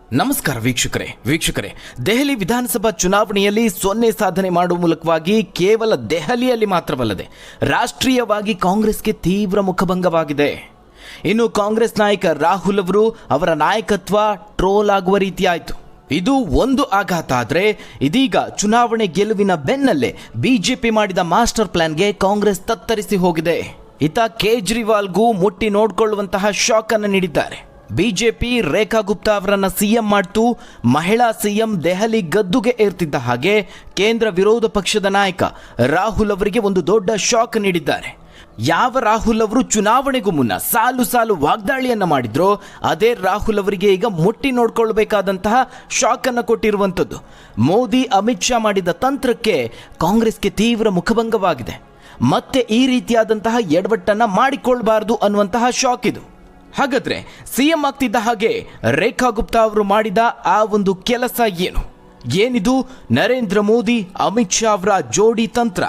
ನಮಸ್ಕಾರ ವೀಕ್ಷಕರೇ, ದೆಹಲಿ ವಿಧಾನಸಭಾ ಚುನಾವಣೆಯಲ್ಲಿ 0 ಸಾಧನೆ ಮಾಡುವ ಮೂಲಕವಾಗಿ ಕೇವಲ ದೆಹಲಿಯಲ್ಲಿ ಮಾತ್ರವಲ್ಲದೆ ರಾಷ್ಟ್ರೀಯವಾಗಿ ಕಾಂಗ್ರೆಸ್ಗೆ ತೀವ್ರ ಮುಖಭಂಗವಾಗಿದೆ. ಇನ್ನು ಕಾಂಗ್ರೆಸ್ ನಾಯಕ ರಾಹುಲ್ ಅವರು ಅವರ ನಾಯಕತ್ವ ಟ್ರೋಲ್ ಆಗುವ ರೀತಿಯಾಯಿತು. ಇದು ಒಂದು ಆಘಾತ ಆದರೆ ಇದೀಗ ಚುನಾವಣೆ ಗೆಲುವಿನ ಬೆನ್ನಲ್ಲೇ ಬಿಜೆಪಿ ಮಾಡಿದ ಮಾಸ್ಟರ್ ಪ್ಲಾನ್ಗೆ ಕಾಂಗ್ರೆಸ್ ತತ್ತರಿಸಿ ಹೋಗಿದೆ. ಇತ್ತ ಕೇಜ್ರಿವಾಲ್ಗೂ ಮುಟ್ಟಿ ನೋಡಿಕೊಳ್ಳುವಂತಹ ಶಾಕ್ ಅನ್ನು ನೀಡಿದ್ದಾರೆ. ಬಿಜೆಪಿ ರೇಖಾ ಗುಪ್ತಾ ಅವರನ್ನ ಸಿಎಂ ಮಾಡ್ತು ಮಹಿಳಾ ಸಿಎಂ ದೆಹಲಿ ಗದ್ದುಗೆ ಏರ್ತಿದ್ದ ಹಾಗೆ ಕೇಂದ್ರ ವಿರೋಧ ಪಕ್ಷದ ನಾಯಕ ರಾಹುಲ್ ಅವರಿಗೆ ಒಂದು ದೊಡ್ಡ ಶಾಕ್ ನೀಡಿದ್ದಾರೆ. ಯಾವ ರಾಹುಲ್ ಅವರು ಚುನಾವಣೆಗೂ ಮುನ್ನ ಸಾಲು ವಾಗ್ದಾಳಿಯನ್ನ ಮಾಡಿದ್ರೋ ಅದೇ ರಾಹುಲ್ ಅವರಿಗೆ ಈಗ ಮುಟ್ಟಿ ನೋಡ್ಕೊಳ್ಬೇಕಾದಂತಹ ಶಾಕ್ ಅನ್ನು ಕೊಟ್ಟಿರುವಂಥದ್ದು. ಮೋದಿ ಅಮಿತ್ ಶಾ ಮಾಡಿದ ತಂತ್ರಕ್ಕೆ ಕಾಂಗ್ರೆಸ್ಗೆ ತೀವ್ರ ಮುಖಭಂಗವಾಗಿದೆ. ಮತ್ತೆ ಈ ರೀತಿಯಾದಂತಹ ಎಡವಟ್ಟನ್ನ ಮಾಡಿಕೊಳ್ಬಾರ್ದು ಅನ್ನುವಂತಹ ಶಾಕ್ ಇದು. ಹಾಗಾದ್ರೆ ಸಿಎಂ ಆಗ್ತಿದ್ದ ಹಾಗೆ ರೇಖಾ ಗುಪ್ತಾ ಅವರು ಮಾಡಿದ ಆ ಒಂದು ಕೆಲಸ ಏನಿದು? ನರೇಂದ್ರ ಮೋದಿ ಅಮಿತ್ ಶಾ ಅವರ ಜೋಡಿ ತಂತ್ರ.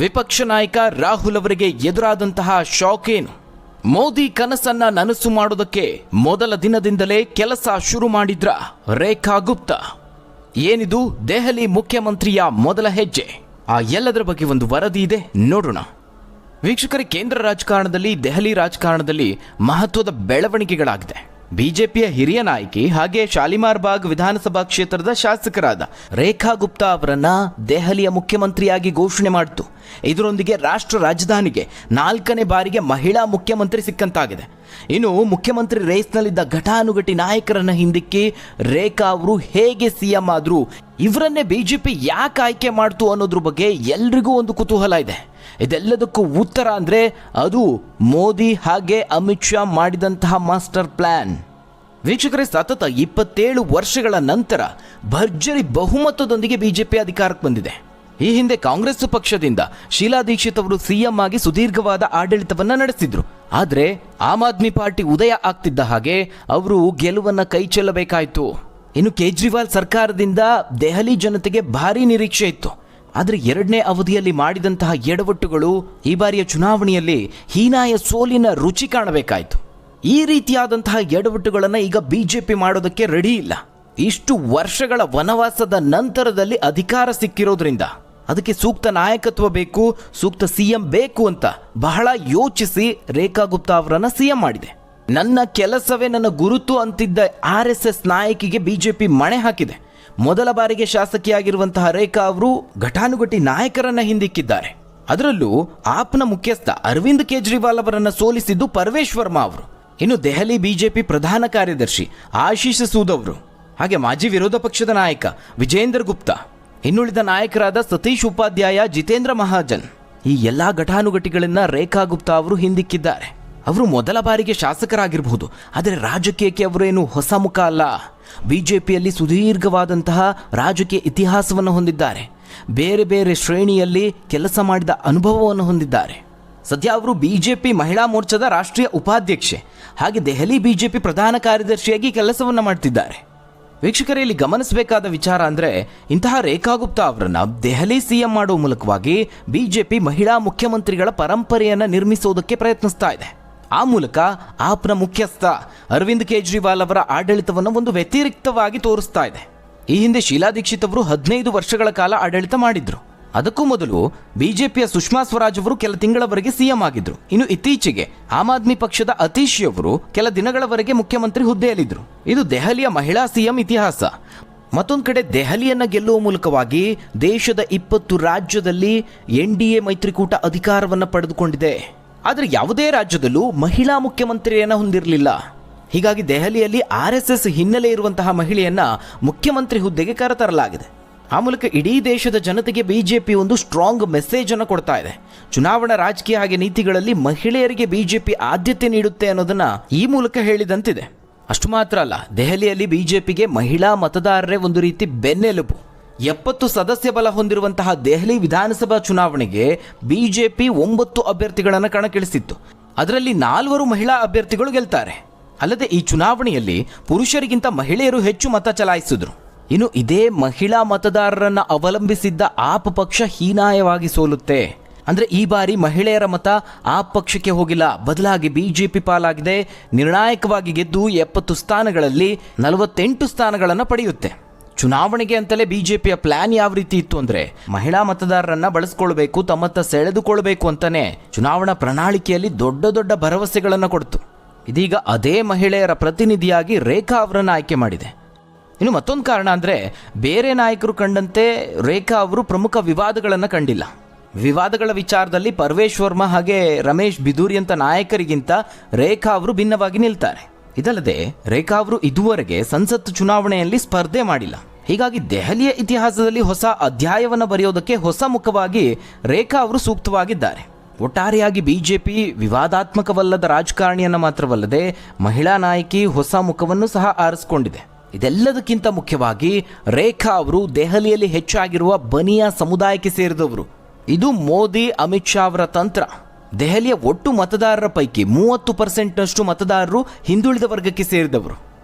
ವಿಪಕ್ಷ ನಾಯಕ ರಾಹುಲ್ ಅವರಿಗೆ ಎದುರಾದಂತಹ ಶಾಕ್ ಏನು? ಮೋದಿ ಕನಸನ್ನ ನನಸು ಮಾಡೋದಕ್ಕೆ ಮೊದಲ ದಿನದಿಂದಲೇ ಕೆಲಸ ಶುರು ಮಾಡಿದ್ರ ರೇಖಾ ಗುಪ್ತಾ. ಏನಿದು ದೆಹಲಿ ಮುಖ್ಯಮಂತ್ರಿಯ ಮೊದಲ ಹೆಜ್ಜೆ? ಆ ಎಲ್ಲದರ ಬಗ್ಗೆ ಒಂದು ವರದಿ ಇದೆ, ನೋಡೋಣ. ವೀಕ್ಷಕರೇ, ಕೇಂದ್ರ ರಾಜಕಾರಣದಲ್ಲಿ ದೆಹಲಿ ರಾಜಕಾರಣದಲ್ಲಿ ಮಹತ್ವದ ಬೆಳವಣಿಗೆಗಳಾಗಿದೆ. ಬಿಜೆಪಿಯ ಹಿರಿಯ ನಾಯಕಿ ಹಾಗೆ ಶಾಲಿಮಾರ್ ಬಾಗ್ ವಿಧಾನಸಭಾ ಕ್ಷೇತ್ರದ ಶಾಸಕರಾದ ರೇಖಾ ಗುಪ್ತಾ ಅವರನ್ನ ದೆಹಲಿಯ ಮುಖ್ಯಮಂತ್ರಿಯಾಗಿ ಘೋಷಣೆ ಮಾಡಿತು. ಇದರೊಂದಿಗೆ ರಾಷ್ಟ್ರ ರಾಜಧಾನಿಗೆ 4ನೇ ಬಾರಿಗೆ ಮಹಿಳಾ ಮುಖ್ಯಮಂತ್ರಿ ಸಿಕ್ಕಂತಾಗಿದೆ. ಇನ್ನು ಮುಖ್ಯಮಂತ್ರಿ ರೇಸ್ನಲ್ಲಿದ್ದ ಘಟಾನುಘಟಿ ನಾಯಕರನ್ನ ಹಿಂದಿಕ್ಕಿ ರೇಖಾ ಅವರು ಹೇಗೆ ಸಿಎಂ ಆದ್ರು, ಇವರನ್ನೇ ಬಿಜೆಪಿ ಯಾಕೆ ಆಯ್ಕೆ ಮಾಡ್ತು ಅನ್ನೋದ್ರ ಬಗ್ಗೆ ಎಲ್ರಿಗೂ ಒಂದು ಕುತೂಹಲ ಇದೆ. ಇದೆಲ್ಲದಕ್ಕೂ ಉತ್ತರ ಅಂದ್ರೆ ಅದು ಮೋದಿ ಹಾಗೆ ಅಮಿತ್ ಶಾ ಮಾಡಿದಂತಹ ಮಾಸ್ಟರ್ ಪ್ಲಾನ್. ವೀಕ್ಷಕರೇ, ಸತತ 27 ವರ್ಷಗಳ ನಂತರ ಭರ್ಜರಿ ಬಹುಮತದೊಂದಿಗೆ ಬಿಜೆಪಿ ಅಧಿಕಾರಕ್ಕೆ ಬಂದಿದೆ. ಈ ಹಿಂದೆ ಕಾಂಗ್ರೆಸ್ ಪಕ್ಷದಿಂದ ಶೀಲಾ ದೀಕ್ಷಿತ್ ಅವರು ಸಿಎಂ ಆಗಿ ಸುದೀರ್ಘವಾದ ಆಡಳಿತವನ್ನ ನಡೆಸಿದ್ರು. ಆದ್ರೆ ಆಮ್ ಆದ್ಮಿ ಪಾರ್ಟಿ ಉದಯ ಆಗ್ತಿದ್ದ ಹಾಗೆ ಅವರು ಗೆಲುವನ್ನ ಕೈ ಚೆಲ್ಲಬೇಕಾಯಿತು. ಇನ್ನು ಕೇಜ್ರಿವಾಲ್ ಸರ್ಕಾರದಿಂದ ದೆಹಲಿ ಜನತೆಗೆ ಭಾರಿ ನಿರೀಕ್ಷೆ ಇತ್ತು. ಆದರೆ 2ನೇ ಅವಧಿಯಲ್ಲಿ ಮಾಡಿದಂತಹ ಎಡವಟ್ಟುಗಳು ಈ ಬಾರಿಯ ಚುನಾವಣೆಯಲ್ಲಿ ಹೀನಾಯ ಸೋಲಿನ ರುಚಿ ಕಾಣಬೇಕಾಯಿತು. ಈ ರೀತಿಯಾದಂತಹ ಎಡವಟ್ಟುಗಳನ್ನು ಈಗ ಬಿಜೆಪಿ ಮಾಡೋದಕ್ಕೆ ರೆಡಿ ಇಲ್ಲ. ಇಷ್ಟು ವರ್ಷಗಳ ವನವಾಸದ ನಂತರದಲ್ಲಿ ಅಧಿಕಾರ ಸಿಕ್ಕಿರೋದ್ರಿಂದ ಅದಕ್ಕೆ ಸೂಕ್ತ ನಾಯಕತ್ವ ಬೇಕು, ಸೂಕ್ತ ಸಿಎಂ ಬೇಕು ಅಂತ ಬಹಳ ಯೋಚಿಸಿ ರೇಖಾ ಗುಪ್ತಾ ಅವರನ್ನ ಸಿಎಂ ಮಾಡಿದೆ. ನನ್ನ ಕೆಲಸವೇ ನನ್ನ ಗುರುತು ಅಂತಿದ್ದ RSS ನಾಯಕಿಗೆ ಬಿಜೆಪಿ ಮಣೆ ಹಾಕಿದೆ. ಮೊದಲ ಬಾರಿಗೆ ಶಾಸಕಿಯಾಗಿರುವಂತಹ ರೇಖಾ ಅವರು ಘಟಾನುಘಟಿ ನಾಯಕರನ್ನ ಹಿಂದಿಕ್ಕಿದ್ದಾರೆ. ಅದರಲ್ಲೂ ಆಪ್ನ ಮುಖ್ಯಸ್ಥ ಅರವಿಂದ್ ಕೇಜ್ರಿವಾಲ್ ಅವರನ್ನ ಸೋಲಿಸಿದ್ದು ಪರವೇಶ್ ವರ್ಮಾ ಅವರು. ಇನ್ನು ದೆಹಲಿ ಬಿಜೆಪಿ ಪ್ರಧಾನ ಕಾರ್ಯದರ್ಶಿ ಆಶೀಶ್ ಸೂದ್ ಅವರು, ಹಾಗೆ ಮಾಜಿ ವಿರೋಧ ಪಕ್ಷದ ನಾಯಕ ವಿಜೇಂದ್ರ ಗುಪ್ತಾ, ಇನ್ನುಳಿದ ನಾಯಕರಾದ ಸತೀಶ್ ಉಪಾಧ್ಯಾಯ, ಜಿತೇಂದ್ರ ಮಹಾಜನ್, ಈ ಎಲ್ಲಾ ಘಟಾನುಘಟಿಗಳನ್ನ ರೇಖಾ ಗುಪ್ತಾ ಅವರು ಹಿಂದಿಕ್ಕಿದ್ದಾರೆ. ಅವರು ಮೊದಲ ಬಾರಿಗೆ ಶಾಸಕರಾಗಿರಬಹುದು, ಆದರೆ ರಾಜಕೀಯಕ್ಕೆ ಅವರೇನು ಹೊಸ ಮುಖ ಅಲ್ಲ. ಬಿಜೆಪಿಯಲ್ಲಿ ಸುದೀರ್ಘವಾದಂತಹ ರಾಜಕೀಯ ಇತಿಹಾಸವನ್ನು ಹೊಂದಿದ್ದಾರೆ. ಬೇರೆ ಬೇರೆ ಶ್ರೇಣಿಯಲ್ಲಿ ಕೆಲಸ ಮಾಡಿದ ಅನುಭವವನ್ನು ಹೊಂದಿದ್ದಾರೆ. ಸದ್ಯ ಅವರು ಬಿಜೆಪಿ ಮಹಿಳಾ ಮೋರ್ಚಾದ ರಾಷ್ಟ್ರೀಯ ಉಪಾಧ್ಯಕ್ಷೆ ಹಾಗೆ ದೆಹಲಿ ಬಿಜೆಪಿ ಪ್ರಧಾನ ಕಾರ್ಯದರ್ಶಿಯಾಗಿ ಕೆಲಸವನ್ನು ಮಾಡ್ತಿದ್ದಾರೆ. ವೀಕ್ಷಕರೇ, ಇಲ್ಲಿ ಗಮನಿಸಬೇಕಾದ ವಿಚಾರ ಅಂದರೆ ಇಂತಹ ರೇಖಾ ಗುಪ್ತಾ ಅವರನ್ನ ದೆಹಲಿ ಸಿಎಂ ಮಾಡುವ ಮೂಲಕವಾಗಿ ಬಿಜೆಪಿ ಮಹಿಳಾ ಮುಖ್ಯಮಂತ್ರಿಗಳ ಪರಂಪರೆಯನ್ನು ನಿರ್ಮಿಸೋದಕ್ಕೆ ಪ್ರಯತ್ನಿಸ್ತಾ ಇದೆ. ಆ ಮೂಲಕ ಆಪ್ನ ಮುಖ್ಯಸ್ಥ ಅರವಿಂದ್ ಕೇಜ್ರಿವಾಲ್ ಅವರ ಆಡಳಿತವನ್ನು ಒಂದು ವ್ಯತಿರಿಕ್ತವಾಗಿ ತೋರಿಸ್ತಾ ಇದೆ. ಈ ಹಿಂದೆ ಶೀಲಾ ದೀಕ್ಷಿತ್ ಅವರು 15 ವರ್ಷಗಳ ಕಾಲ ಆಡಳಿತ ಮಾಡಿದ್ರು. ಅದಕ್ಕೂ ಮೊದಲು ಬಿಜೆಪಿಯ ಸುಷ್ಮಾ ಸ್ವರಾಜ್ ಅವರು ಕೆಲ ತಿಂಗಳವರೆಗೆ ಸಿಎಂ ಆಗಿದ್ರು. ಇನ್ನು ಇತ್ತೀಚೆಗೆ ಆಮ್ ಆದ್ಮಿ ಪಕ್ಷದ ಅತೀಶಿ ಅವರು ಕೆಲ ದಿನಗಳವರೆಗೆ ಮುಖ್ಯಮಂತ್ರಿ ಹುದ್ದೆಯಲ್ಲಿದ್ದರು. ಇದು ದೆಹಲಿಯ ಮಹಿಳಾ ಸಿಎಂ ಇತಿಹಾಸ. ಮತ್ತೊಂದು ಕಡೆ ದೆಹಲಿಯನ್ನ ಗೆಲ್ಲುವ ಮೂಲಕವಾಗಿ ದೇಶದ 20 ರಾಜ್ಯದಲ್ಲಿ NDA ಮೈತ್ರಿಕೂಟ ಅಧಿಕಾರವನ್ನು ಪಡೆದುಕೊಂಡಿದೆ. ಆದರೆ ಯಾವುದೇ ರಾಜ್ಯದಲ್ಲೂ ಮಹಿಳಾ ಮುಖ್ಯಮಂತ್ರಿಯನ್ನ ಹೊಂದಿರಲಿಲ್ಲ. ಹೀಗಾಗಿ ದೆಹಲಿಯಲ್ಲಿ RSS ಹಿನ್ನೆಲೆ ಇರುವಂತಹ ಮಹಿಳೆಯನ್ನ ಮುಖ್ಯಮಂತ್ರಿ ಹುದ್ದೆಗೆ ಕರೆತರಲಾಗಿದೆ. ಆ ಮೂಲಕ ಇಡೀ ದೇಶದ ಜನತೆಗೆ ಬಿಜೆಪಿ ಒಂದು ಸ್ಟ್ರಾಂಗ್ ಮೆಸೇಜ್ ಅನ್ನು ಕೊಡ್ತಾ ಇದೆ. ಚುನಾವಣಾ ರಾಜಕೀಯ ಹಾಗೆ ನೀತಿಗಳಲ್ಲಿ ಮಹಿಳೆಯರಿಗೆ ಬಿಜೆಪಿ ಆದ್ಯತೆ ನೀಡುತ್ತೆ ಅನ್ನೋದನ್ನ ಈ ಮೂಲಕ ಹೇಳಿದಂತಿದೆ. ಅಷ್ಟು ಮಾತ್ರ ಅಲ್ಲ, ದೆಹಲಿಯಲ್ಲಿ ಬಿಜೆಪಿಗೆ ಮಹಿಳಾ ಮತದಾರರೇ ಒಂದು ರೀತಿ ಬೆನ್ನೆಲುಬು. 70 ಸದಸ್ಯ ಬಲ ಹೊಂದಿರುವಂತಹ ದೆಹಲಿ ವಿಧಾನಸಭಾ ಚುನಾವಣೆಗೆ ಬಿಜೆಪಿ 9 ಅಭ್ಯರ್ಥಿಗಳನ್ನು ಕಣಕ್ಕಿಳಿಸಿತ್ತು. ಅದರಲ್ಲಿ 4 ಮಹಿಳಾ ಅಭ್ಯರ್ಥಿಗಳು ಗೆಲ್ತಾರೆ. ಅಲ್ಲದೆ ಈ ಚುನಾವಣೆಯಲ್ಲಿ ಪುರುಷರಿಗಿಂತ ಮಹಿಳೆಯರು ಹೆಚ್ಚು ಮತ ಚಲಾಯಿಸಿದ್ರು. ಇನ್ನು ಇದೇ ಮಹಿಳಾ ಮತದಾರರನ್ನ ಅವಲಂಬಿಸಿದ್ದ ಆಪ್ ಪಕ್ಷ ಹೀನಾಯವಾಗಿ ಸೋಲುತ್ತೆ. ಅಂದರೆ ಈ ಬಾರಿ ಮಹಿಳೆಯರ ಮತ ಆ ಪಕ್ಷಕ್ಕೆ ಹೋಗಿಲ್ಲ, ಬದಲಾಗಿ ಬಿಜೆಪಿ ಪಾಲಾಗಿದೆ. ನಿರ್ಣಾಯಕವಾಗಿ ಗೆದ್ದು 70 ಸ್ಥಾನಗಳಲ್ಲಿ 48 ಸ್ಥಾನಗಳನ್ನು ಪಡೆಯುತ್ತೆ. ಚುನಾವಣೆಗೆ ಅಂತಲೇ ಬಿಜೆಪಿಯ ಪ್ಲಾನ್ ಯಾವ ರೀತಿ ಇತ್ತು ಅಂದರೆ, ಮಹಿಳಾ ಮತದಾರರನ್ನ ಬಳಸ್ಕೊಳ್ಬೇಕು, ತಮ್ಮತ್ತ ಸೆಳೆದುಕೊಳ್ಬೇಕು ಅಂತಾನೆ ಚುನಾವಣಾ ಪ್ರಣಾಳಿಕೆಯಲ್ಲಿ ದೊಡ್ಡ ದೊಡ್ಡ ಭರವಸೆಗಳನ್ನು ಕೊಡ್ತು. ಇದೀಗ ಅದೇ ಮಹಿಳೆಯರ ಪ್ರತಿನಿಧಿಯಾಗಿ ರೇಖಾ ಅವರನ್ನು ಆಯ್ಕೆ ಮಾಡಿದೆ. ಇನ್ನು ಮತ್ತೊಂದು ಕಾರಣ ಅಂದರೆ, ಬೇರೆ ನಾಯಕರು ಕಂಡಂತೆ ರೇಖಾ ಅವರು ಪ್ರಮುಖ ವಿವಾದಗಳನ್ನು ಕಂಡಿಲ್ಲ. ವಿವಾದಗಳ ವಿಚಾರದಲ್ಲಿ ಪರ್ವೇಶ್ ವರ್ಮಾ ಹಾಗೆ ರಮೇಶ್ ಬಿದೂರಿ ಅಂತ ನಾಯಕರಿಗಿಂತ ರೇಖಾ ಅವರು ಭಿನ್ನವಾಗಿ ನಿಲ್ತಾರೆ. ಇದಲ್ಲದೆ ರೇಖಾ ಅವರು ಇದುವರೆಗೆ ಸಂಸತ್ ಚುನಾವಣೆಯಲ್ಲಿ ಸ್ಪರ್ಧೆ ಮಾಡಿಲ್ಲ. ಹೀಗಾಗಿ ದೆಹಲಿಯ ಇತಿಹಾಸದಲ್ಲಿ ಹೊಸ ಅಧ್ಯಾಯವನ್ನು ಬರೆಯೋದಕ್ಕೆ ಹೊಸ ಮುಖವಾಗಿ ರೇಖಾ ಅವರು ಸೂಕ್ತವಾಗಿದ್ದಾರೆ. ಒಟ್ಟಾರೆಯಾಗಿ ಬಿಜೆಪಿ ವಿವಾದಾತ್ಮಕವಲ್ಲದ ರಾಜಕಾರಣಿಯನ್ನು ಮಾತ್ರವಲ್ಲದೆ ಮಹಿಳಾ ನಾಯಕಿ ಹೊಸ ಮುಖವನ್ನು ಸಹ ಆರಿಸಿಕೊಂಡಿದೆ. ಇದೆಲ್ಲದಕ್ಕಿಂತ ಮುಖ್ಯವಾಗಿ ರೇಖಾ ಅವರು ದೆಹಲಿಯಲ್ಲಿ ಹೆಚ್ಚಾಗಿರುವ ಬನಿಯಾ ಸಮುದಾಯಕ್ಕೆ ಸೇರಿದವರು. ಇದು ಮೋದಿ ಅಮಿತ್ ಶಾ ಅವರ ತಂತ್ರ. ದೆಹಲಿಯ ಒಟ್ಟು ಮತದಾರರ ಪೈಕಿ 30% ಮತದಾರರು ಹಿಂದುಳಿದ ವರ್ಗಕ್ಕೆ ಸೇರಿದವರು.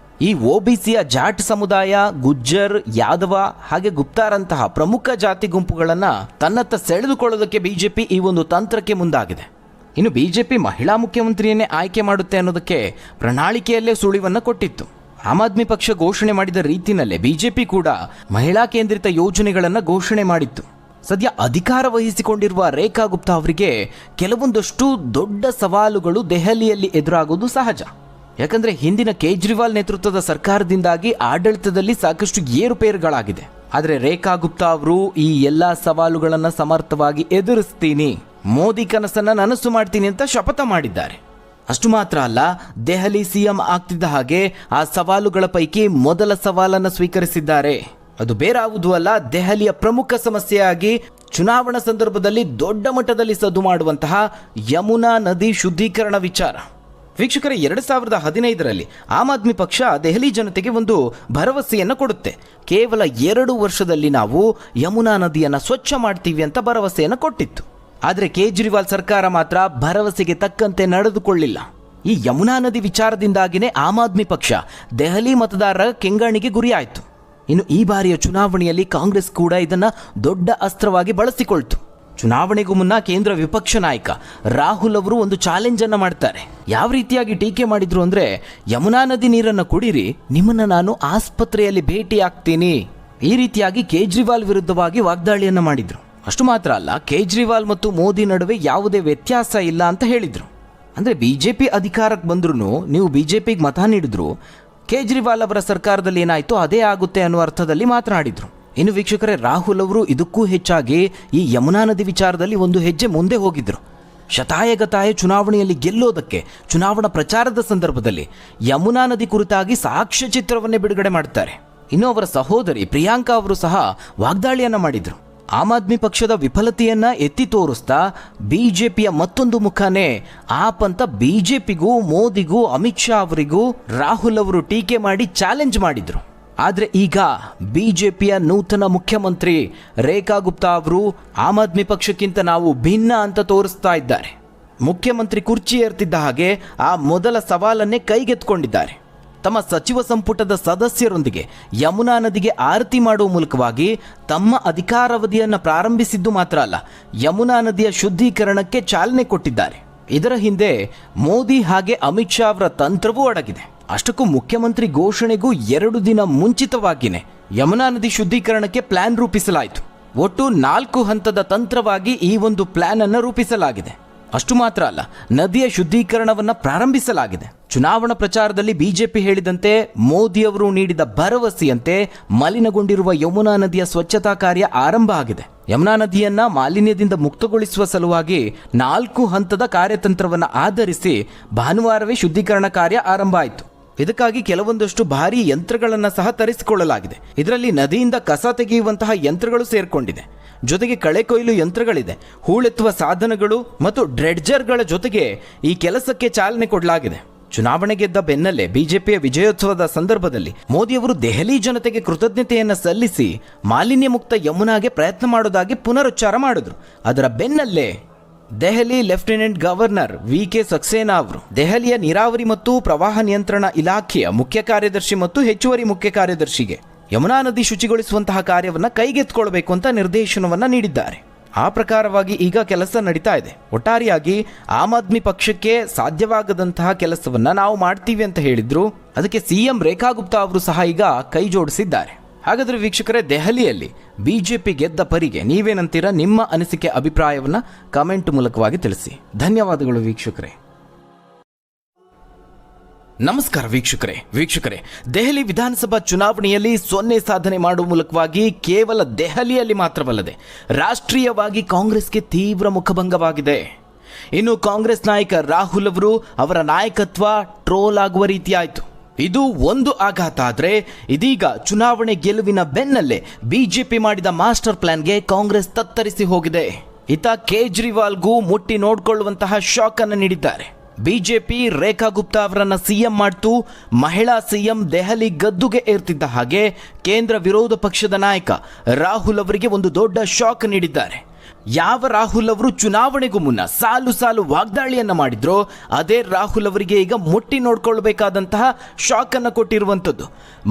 ಈ ಒಬಿಸಿಯ ಜಾಟ್ ಸಮುದಾಯ, ಗುಜ್ಜರ್, ಯಾದವ ಹಾಗೆ ಗುಪ್ತಾರಂತಹ ಪ್ರಮುಖ ಜಾತಿ ಗುಂಪುಗಳನ್ನು ತನ್ನತ್ತ ಸೆಳೆದುಕೊಳ್ಳೋದಕ್ಕೆ ಬಿಜೆಪಿ ಈ ಒಂದು ತಂತ್ರಕ್ಕೆ ಮುಂದಾಗಿದೆ. ಇನ್ನು ಬಿಜೆಪಿ ಮಹಿಳಾ ಮುಖ್ಯಮಂತ್ರಿಯನ್ನೇ ಆಯ್ಕೆ ಮಾಡುತ್ತೆ ಅನ್ನೋದಕ್ಕೆ ಪ್ರಣಾಳಿಕೆಯಲ್ಲೇ ಸುಳಿವನ್ನು ಕೊಟ್ಟಿತ್ತು. ಆಮ್ ಆದ್ಮಿ ಪಕ್ಷ ಘೋಷಣೆ ಮಾಡಿದ ರೀತಿಯಲ್ಲೇ ಬಿಜೆಪಿ ಕೂಡ ಮಹಿಳಾ ಕೇಂದ್ರಿತ ಯೋಜನೆಗಳನ್ನು ಘೋಷಣೆ ಮಾಡಿತ್ತು. ಸದ್ಯ ಅಧಿಕಾರ ವಹಿಸಿಕೊಂಡಿರುವ ರೇಖಾ ಗುಪ್ತಾ ಅವರಿಗೆ ಕೆಲವೊಂದಷ್ಟು ದೊಡ್ಡ ಸವಾಲುಗಳು ದೆಹಲಿಯಲ್ಲಿ ಎದುರಾಗೋದು ಸಹಜ. ಯಾಕಂದರೆ ಹಿಂದಿನ ಕೇಜ್ರಿವಾಲ್ ನೇತೃತ್ವದ ಸರ್ಕಾರದಿಂದಾಗಿ ಆಡಳಿತದಲ್ಲಿ ಸಾಕಷ್ಟು ಏರುಪೇರುಗಳಾಗಿದೆ. ಆದರೆ ರೇಖಾ ಗುಪ್ತಾ ಅವರು ಈ ಎಲ್ಲ ಸವಾಲುಗಳನ್ನು ಸಮರ್ಥವಾಗಿ ಎದುರಿಸ್ತೀನಿ, ಮೋದಿ ಕನಸನ್ನು ನನಸು ಮಾಡ್ತೀನಿ ಅಂತ ಶಪಥ ಮಾಡಿದ್ದಾರೆ. ಅಷ್ಟು ಮಾತ್ರ ಅಲ್ಲ, ದೆಹಲಿ ಸಿಎಂ ಆಗ್ತಿದ್ದ ಹಾಗೆ ಆ ಸವಾಲುಗಳ ಪೈಕಿ ಮೊದಲ ಸವಾಲನ್ನು ಸ್ವೀಕರಿಸಿದ್ದಾರೆ. ಅದು ಬೇರಾವುದೂ ಅಲ್ಲ, ದೆಹಲಿಯ ಪ್ರಮುಖ ಸಮಸ್ಯೆಯಾಗಿ ಚುನಾವಣಾ ಸಂದರ್ಭದಲ್ಲಿ ದೊಡ್ಡ ಮಟ್ಟದಲ್ಲಿ ಸದ್ದು ಮಾಡುವಂತಹ ಯಮುನಾ ನದಿ ಶುದ್ಧೀಕರಣ ವಿಚಾರ. ವೀಕ್ಷಕರೇ, 2015ರಲ್ಲಿ ಆಮ್ ಆದ್ಮಿ ಪಕ್ಷ ದೆಹಲಿ ಜನತೆಗೆ ಒಂದು ಭರವಸೆಯನ್ನು ಕೊಡುತ್ತೆ. ಕೇವಲ 2 ವರ್ಷದಲ್ಲಿ ನಾವು ಯಮುನಾ ನದಿಯನ್ನು ಸ್ವಚ್ಛ ಮಾಡ್ತೀವಿ ಅಂತ ಭರವಸೆಯನ್ನು ಕೊಟ್ಟಿತ್ತು. ಆದರೆ ಕೇಜ್ರಿವಾಲ್ ಸರ್ಕಾರ ಮಾತ್ರ ಭರವಸೆಗೆ ತಕ್ಕಂತೆ ನಡೆದುಕೊಳ್ಳಿಲ್ಲ. ಈ ಯಮುನಾ ನದಿ ವಿಚಾರದಿಂದಾಗಿನೇ ಆಮ್ ಆದ್ಮಿ ಪಕ್ಷ ದೆಹಲಿ ಮತದಾರರ ಕೆಂಗಣ್ಣಿಗೆ ಗುರಿಯಾಯಿತು. ಇನ್ನು ಈ ಬಾರಿಯ ಚುನಾವಣೆಯಲ್ಲಿ ಕಾಂಗ್ರೆಸ್ ಕೂಡ ಇದನ್ನು ದೊಡ್ಡ ಅಸ್ತ್ರವಾಗಿ ಬಳಸಿಕೊಳ್ತು. ಚುನಾವಣೆಗೂ ಮುನ್ನ ಕೇಂದ್ರ ವಿಪಕ್ಷ ನಾಯಕ ರಾಹುಲ್ ಅವರು ಒಂದು ಚಾಲೆಂಜ್ ಅನ್ನು ಮಾಡ್ತಾರೆ. ಯಾವ ರೀತಿಯಾಗಿ ಟೀಕೆ ಮಾಡಿದ್ರು ಅಂದರೆ, ಯಮುನಾ ನದಿ ನೀರನ್ನು ಕುಡಿರಿ, ನಿಮ್ಮನ್ನು ನಾನು ಆಸ್ಪತ್ರೆಯಲ್ಲಿ ಭೇಟಿ ಆಗ್ತೀನಿ, ಈ ರೀತಿಯಾಗಿ ಕೇಜ್ರಿವಾಲ್ ವಿರುದ್ಧವಾಗಿ ವಾಗ್ದಾಳಿಯನ್ನು ಮಾಡಿದ್ರು. ಅಷ್ಟು ಮಾತ್ರ ಅಲ್ಲ, ಕೇಜ್ರಿವಾಲ್ ಮತ್ತು ಮೋದಿ ನಡುವೆ ಯಾವುದೇ ವ್ಯತ್ಯಾಸ ಇಲ್ಲ ಅಂತ ಹೇಳಿದರು. ಅಂದರೆ ಬಿಜೆಪಿ ಅಧಿಕಾರಕ್ಕೆ ಬಂದ್ರೂ, ನೀವು ಬಿಜೆಪಿಗೆ ಮತ ನೀಡಿದ್ರು, ಕೇಜ್ರಿವಾಲ್ ಅವರ ಸರ್ಕಾರದಲ್ಲಿ ಏನಾಯಿತು ಅದೇ ಆಗುತ್ತೆ ಅನ್ನೋ ಅರ್ಥದಲ್ಲಿ ಮಾತನಾಡಿದರು. ಇನ್ನು ವೀಕ್ಷಕರೇ, ರಾಹುಲ್ ಅವರು ಇದಕ್ಕೂ ಹೆಚ್ಚಾಗಿ ಈ ಯಮುನಾ ನದಿ ವಿಚಾರದಲ್ಲಿ ಒಂದು ಹೆಜ್ಜೆ ಮುಂದೆ ಹೋಗಿದ್ದರು. ಶತಾಯಗತಾಯ ಚುನಾವಣೆಯಲ್ಲಿ ಗೆಲ್ಲೋದಕ್ಕೆ ಚುನಾವಣಾ ಪ್ರಚಾರದ ಸಂದರ್ಭದಲ್ಲಿ ಯಮುನಾ ನದಿ ಕುರಿತಾಗಿ ಸಾಕ್ಷ್ಯಚಿತ್ರವನ್ನೇ ಬಿಡುಗಡೆ ಮಾಡ್ತಾರೆ. ಇನ್ನು ಅವರ ಸಹೋದರಿ ಪ್ರಿಯಾಂಕಾ ಅವರು ಸಹ ವಾಗ್ದಾಳಿಯನ್ನು ಮಾಡಿದರು. ಆಮ್ ಆದ್ಮಿ ಪಕ್ಷದ ವಿಫಲತೆಯನ್ನ ಎತ್ತಿ ತೋರಿಸ್ತಾ ಬಿಜೆಪಿಯ ಮತ್ತೊಂದು ಮುಖನೇ ಆಪ್ ಅಂತ ಬಿಜೆಪಿಗೂ ಮೋದಿಗೂ ಅಮಿತ್ ಶಾ ಅವರಿಗೂ ರಾಹುಲ್ ಅವರು ಟೀಕೆ ಮಾಡಿ ಚಾಲೆಂಜ್ ಮಾಡಿದ್ರು. ಆದರೆ ಈಗ ಬಿಜೆಪಿಯ ನೂತನ ಮುಖ್ಯಮಂತ್ರಿ ರೇಖಾ ಗುಪ್ತಾ ಅವರು ಆಮ್ ಆದ್ಮಿ ಪಕ್ಷಕ್ಕಿಂತ ನಾವು ಭಿನ್ನ ಅಂತ ತೋರಿಸ್ತಾ ಇದ್ದಾರೆ. ಮುಖ್ಯಮಂತ್ರಿ ಕುರ್ಚಿ ಏರ್ತಿದ್ದ ಹಾಗೆ ಆ ಮೊದಲ ಸವಾಲನ್ನೇ ಕೈಗೆತ್ಕೊಂಡಿದ್ದಾರೆ. ತಮ್ಮ ಸಚಿವ ಸಂಪುಟದ ಸದಸ್ಯರೊಂದಿಗೆ ಯಮುನಾ ನದಿಗೆ ಆರತಿ ಮಾಡುವ ಮೂಲಕವಾಗಿ ತಮ್ಮ ಅಧಿಕಾರಾವಧಿಯನ್ನು ಪ್ರಾರಂಭಿಸಿದ್ದು ಮಾತ್ರ ಅಲ್ಲ, ಯಮುನಾ ನದಿಯ ಶುದ್ಧೀಕರಣಕ್ಕೆ ಚಾಲನೆ ಕೊಟ್ಟಿದ್ದಾರೆ. ಇದರ ಹಿಂದೆ ಮೋದಿ ಹಾಗೆ ಅಮಿತ್ ಶಾ ಅವರ ತಂತ್ರವೂ ಅಡಗಿದೆ. ಅಷ್ಟಕ್ಕೂ ಮುಖ್ಯಮಂತ್ರಿ ಘೋಷಣೆಗೂ 2 ದಿನ ಮುಂಚಿತವಾಗಿಯೇ ಯಮುನಾ ನದಿ ಶುದ್ಧೀಕರಣಕ್ಕೆ ಪ್ಲಾನ್ ರೂಪಿಸಲಾಯಿತು. ಒಟ್ಟು 4 ಹಂತದ ತಂತ್ರವಾಗಿ ಈ ಒಂದು ಪ್ಲಾನ್ ಅನ್ನು ರೂಪಿಸಲಾಗಿದೆ. ಅಷ್ಟು ಮಾತ್ರ ಅಲ್ಲ, ನದಿಯ ಶುದ್ಧೀಕರಣವನ್ನು ಪ್ರಾರಂಭಿಸಲಾಗಿದೆ. ಚುನಾವಣಾ ಪ್ರಚಾರದಲ್ಲಿ ಬಿಜೆಪಿ ಹೇಳಿದಂತೆ ಮೋದಿಯವರು ನೀಡಿದ ಭರವಸೆಯಂತೆ ಮಲಿನಗೊಂಡಿರುವ ಯಮುನಾ ನದಿಯ ಸ್ವಚ್ಛತಾ ಕಾರ್ಯ ಆರಂಭ ಆಗಿದೆ. ಯಮುನಾ ನದಿಯನ್ನ ಮಾಲಿನ್ಯದಿಂದ ಮುಕ್ತಗೊಳಿಸುವ ಸಲುವಾಗಿ 4 ಹಂತದ ಕಾರ್ಯತಂತ್ರವನ್ನು ಆಧರಿಸಿ ಭಾನುವಾರವೇ ಶುದ್ಧೀಕರಣ ಕಾರ್ಯ ಆರಂಭ ಆಯಿತು. ಇದಕ್ಕಾಗಿ ಕೆಲವೊಂದಷ್ಟು ಭಾರೀ ಯಂತ್ರಗಳನ್ನು ಸಹ ತರಿಸಿಕೊಳ್ಳಲಾಗಿದೆ. ಇದರಲ್ಲಿ ನದಿಯಿಂದ ಕಸ ತೆಗೆಯುವಂತಹ ಯಂತ್ರಗಳು ಸೇರ್ಕೊಂಡಿದೆ. ಜೊತೆಗೆ ಕಳೆ ಕೊಯ್ಲು ಯಂತ್ರಗಳಿದೆ, ಹೂಳೆತ್ತುವ ಸಾಧನಗಳು ಮತ್ತು ಡ್ರೆಡ್ಜರ್ಗಳ ಜೊತೆಗೆ ಈ ಕೆಲಸಕ್ಕೆ ಚಾಲನೆ ಕೊಡಲಾಗಿದೆ. ಚುನಾವಣೆ ಗೆದ್ದ ಬೆನ್ನಲ್ಲೇ ಬಿಜೆಪಿಯ ವಿಜಯೋತ್ಸವದ ಸಂದರ್ಭದಲ್ಲಿ ಮೋದಿಯವರು ದೆಹಲಿ ಜನತೆಗೆ ಕೃತಜ್ಞತೆಯನ್ನು ಸಲ್ಲಿಸಿ ಮಾಲಿನ್ಯ ಮುಕ್ತ ಯಮುನಾಗೆ ಪ್ರಯತ್ನ ಮಾಡೋದಾಗಿ ಪುನರುಚ್ಚಾರ ಮಾಡಿದ್ರು. ಅದರ ಬೆನ್ನಲ್ಲೇ Delhi lieutenant governor VK. Saxena ಅವರು ದೆಹಲಿಯ ನೀರಾವರಿ ಮತ್ತು ಪ್ರವಾಹ ನಿಯಂತ್ರಣ ಇಲಾಖೆಯ ಮುಖ್ಯ ಕಾರ್ಯದರ್ಶಿ ಮತ್ತು ಹೆಚ್ಚುವರಿ ಮುಖ್ಯ ಕಾರ್ಯದರ್ಶಿಗೆ ಯಮುನಾ ನದಿ ಶುಚಿಗೊಳಿಸುವಂತಹ ಕಾರ್ಯವನ್ನು ಕೈಗೆತ್ತಿಕೊಳ್ಳಬೇಕು ಅಂತ ನಿರ್ದೇಶನವನ್ನು ನೀಡಿದ್ದಾರೆ. ಆ ಪ್ರಕಾರವಾಗಿ ಈಗ ಕೆಲಸ ನಡೀತಾ ಇದೆ. ಒಟ್ಟಾರೆಯಾಗಿ ಆಮ್ ಆದ್ಮಿ ಪಕ್ಷಕ್ಕೆ ಸಾಧ್ಯವಾಗದಂತಹ ಕೆಲಸವನ್ನ ನಾವು ಮಾಡ್ತೀವಿ ಅಂತ ಹೇಳಿದ್ರು. ಅದಕ್ಕೆ ಸಿಎಂ ರೇಖಾ ಗುಪ್ತಾ ಅವರು ಸಹ ಈಗ ಕೈ ಜೋಡಿಸಿದ್ದಾರೆ. ಹಾಗಾದ್ರೆ ವೀಕ್ಷಕರೇ, ದೆಹಲಿಯಲ್ಲಿ ಬಿಜೆಪಿ ಗೆದ್ದ ಪರಿಗೆ ನೀವೇನಂತೀರಾ? ನಿಮ್ಮ ಅನಿಸಿಕೆ ಅಭಿಪ್ರಾಯವನ್ನ ಕಮೆಂಟ್ ಮೂಲಕವಾಗಿ ತಿಳಿಸಿ. ಧನ್ಯವಾದಗಳು ವೀಕ್ಷಕರೇ. ನಮಸ್ಕಾರ ವೀಕ್ಷಕರೇ, ದೆಹಲಿ ವಿಧಾನಸಭಾ ಚುನಾವಣೆಯಲ್ಲಿ 0 ಸಾಧನೆ ಮಾಡುವ ಮೂಲಕವಾಗಿ ಕೇವಲ ದೆಹಲಿಯಲ್ಲಿ ಮಾತ್ರವಲ್ಲದೆ ರಾಷ್ಟ್ರೀಯವಾಗಿ ಕಾಂಗ್ರೆಸ್ಗೆ ತೀವ್ರ ಮುಖಭಂಗವಾಗಿದೆ. ಇನ್ನು ಕಾಂಗ್ರೆಸ್ ನಾಯಕ ರಾಹುಲ್ ಅವರು ಅವರ ನಾಯಕತ್ವ ಟ್ರೋಲ್ ಆಗುವ ರೀತಿಯಾಯಿತು. ಇದು ಒಂದು ಆಘಾತ ಆದರೆ, ಇದೀಗ ಚುನಾವಣೆ ಗೆಲುವಿನ ಬೆನ್ನಲ್ಲೇ ಬಿಜೆಪಿ ಮಾಡಿದ ಮಾಸ್ಟರ್ ಪ್ಲಾನ್ಗೆ ಕಾಂಗ್ರೆಸ್ ತತ್ತರಿಸಿ ಹೋಗಿದೆ. ಇತ್ತ ಕೇಜ್ರಿವಾಲ್ಗೂ ಮುಟ್ಟಿ ನೋಡಿಕೊಳ್ಳುವಂತಹ ಶಾಕ್ ಅನ್ನು ನೀಡಿದ್ದಾರೆ. ಬಿಜೆಪಿ ರೇಖಾ ಗುಪ್ತಾ ಅವರನ್ನ ಸಿಎಂ ಮಾಡ್ತು ಮಹಿಳಾ ಸಿಎಂ ದೆಹಲಿ ಗದ್ದುಗೆ ಏರ್ತಿದ್ದ ಹಾಗೆ ಕೇಂದ್ರ ವಿರೋಧ ಪಕ್ಷದ ನಾಯಕ ರಾಹುಲ್ ಅವರಿಗೆ ಒಂದು ದೊಡ್ಡ ಶಾಕ್ ನೀಡಿದ್ದಾರೆ. ಯಾವ ರಾಹುಲ್ ಅವರು ಚುನಾವಣೆಗೂ ಮುನ್ನ ಸಾಲು ವಾಗ್ದಾಳಿಯನ್ನ ಮಾಡಿದ್ರೋ ಅದೇ ರಾಹುಲ್ ಅವರಿಗೆ ಈಗ ಮುಟ್ಟಿ ನೋಡ್ಕೊಳ್ಬೇಕಾದಂತಹ ಶಾಕ್ ಅನ್ನು ಕೊಟ್ಟಿರುವಂಥದ್ದು.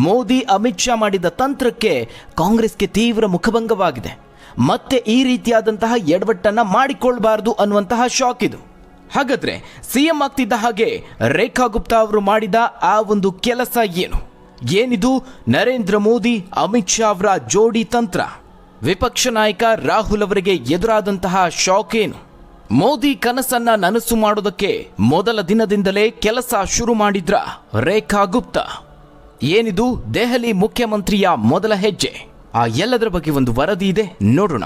ಮೋದಿ ಅಮಿತ್ ಶಾ ಮಾಡಿದ ತಂತ್ರಕ್ಕೆ ಕಾಂಗ್ರೆಸ್ಗೆ ತೀವ್ರ ಮುಖಭಂಗವಾಗಿದೆ. ಮತ್ತೆ ಈ ರೀತಿಯಾದಂತಹ ಎಡವಟ್ಟನ್ನ ಮಾಡಿಕೊಳ್ಬಾರ್ದು ಅನ್ನುವಂತಹ ಶಾಕ್ ಇದು. ಹಾಗಾದ್ರೆ ಸಿಎಂ ಆಗ್ತಿದ್ದ ಹಾಗೆ ರೇಖಾ ಗುಪ್ತಾ ಅವರು ಮಾಡಿದ ಆ ಒಂದು ಕೆಲಸ ಏನಿದು? ನರೇಂದ್ರ ಮೋದಿ ಅಮಿತ್ ಶಾ ಅವರ ಜೋಡಿ ತಂತ್ರ. ವಿಪಕ್ಷ ನಾಯಕ ರಾಹುಲ್ ಅವರಿಗೆ ಎದುರಾದಂತಹ ಶಾಕ್ ಏನು? ಮೋದಿ ಕನಸನ್ನ ನನಸು ಮಾಡೋದಕ್ಕೆ ಮೊದಲ ದಿನದಿಂದಲೇ ಕೆಲಸ ಶುರು ಮಾಡಿದ್ರ ರೇಖಾ ಗುಪ್ತಾ. ಏನಿದು ದೆಹಲಿ ಮುಖ್ಯಮಂತ್ರಿಯ ಮೊದಲ ಹೆಜ್ಜೆ? ಆ ಎಲ್ಲದರ ಬಗ್ಗೆ ಒಂದು ವರದಿ ಇದೆ, ನೋಡೋಣ.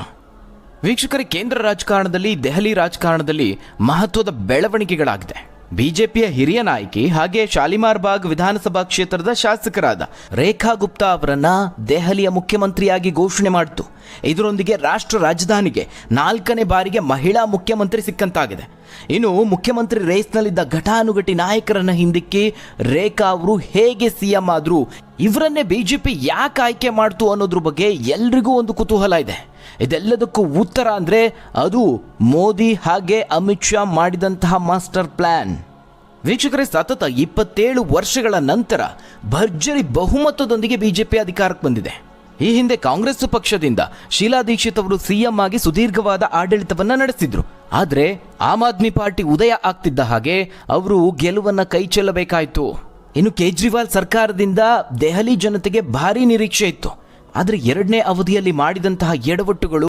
ವೀಕ್ಷಕರೇ, ಕೇಂದ್ರ ರಾಜಕಾರಣದಲ್ಲಿ ದೆಹಲಿ ರಾಜಕಾರಣದಲ್ಲಿ ಮಹತ್ವದ ಬೆಳವಣಿಗೆಗಳಾಗಿದೆ. ಬಿಜೆಪಿಯ ಹಿರಿಯ ನಾಯಕಿ ಹಾಗೆ ಶಾಲಿಮಾರ್ ಬಾಗ್ ವಿಧಾನಸಭಾ ಕ್ಷೇತ್ರದ ಶಾಸಕರಾದ ರೇಖಾ ಗುಪ್ತಾ ಅವರನ್ನ ದೆಹಲಿಯ ಮುಖ್ಯಮಂತ್ರಿಯಾಗಿ ಘೋಷಣೆ ಮಾಡಿತು. ಇದರೊಂದಿಗೆ ರಾಷ್ಟ್ರ ರಾಜಧಾನಿಗೆ 4ನೇ ಬಾರಿಗೆ ಮಹಿಳಾ ಮುಖ್ಯಮಂತ್ರಿ ಸಿಕ್ಕಂತಾಗಿದೆ. ಇನ್ನು ಮುಖ್ಯಮಂತ್ರಿ ರೇಸ್ನಲ್ಲಿದ್ದ ಘಟಾನುಘಟಿ ನಾಯಕರನ್ನ ಹಿಂದಿಕ್ಕಿ ರೇಖಾ ಅವರು ಹೇಗೆ ಸಿಎಂ ಆದ್ರು, ಇವರನ್ನೇ ಬಿಜೆಪಿ ಯಾಕೆ ಆಯ್ಕೆ ಮಾಡ್ತು ಅನ್ನೋದ್ರ ಬಗ್ಗೆ ಎಲ್ರಿಗೂ ಒಂದು ಕುತೂಹಲ ಇದೆ. ಇದೆಲ್ಲದಕ್ಕೂ ಉತ್ತರ ಅಂದ್ರೆ ಅದು ಮೋದಿ ಹಾಗೆ ಅಮಿತ್ ಶಾ ಮಾಡಿದಂತಹ ಮಾಸ್ಟರ್ ಪ್ಲಾನ್. ವೀಕ್ಷಕರೇ, ಸತತ 27 ವರ್ಷಗಳ ನಂತರ ಭರ್ಜರಿ ಬಹುಮತದೊಂದಿಗೆ ಬಿಜೆಪಿ ಅಧಿಕಾರಕ್ಕೆ ಬಂದಿದೆ. ಈ ಹಿಂದೆ ಕಾಂಗ್ರೆಸ್ ಪಕ್ಷದಿಂದ ಶೀಲಾ ದೀಕ್ಷಿತ್ ಅವರು ಸಿಎಂ ಆಗಿ ಸುದೀರ್ಘವಾದ ಆಡಳಿತವನ್ನ ನಡೆಸಿದ್ರು. ಆದ್ರೆ ಆಮ್ ಆದ್ಮಿ ಪಾರ್ಟಿ ಉದಯ ಆಗ್ತಿದ್ದ ಹಾಗೆ ಅವರು ಗೆಲುವನ್ನ ಕೈ ಚೆಲ್ಲಬೇಕಾಯ್ತು. ಇನ್ನು ಕೇಜ್ರಿವಾಲ್ ಸರ್ಕಾರದಿಂದ ದೆಹಲಿ ಜನತೆಗೆ ಭಾರಿ ನಿರೀಕ್ಷೆ ಇತ್ತು. ಆದರೆ 2ನೇ ಅವಧಿಯಲ್ಲಿ ಮಾಡಿದಂತಹ ಎಡವಟ್ಟುಗಳು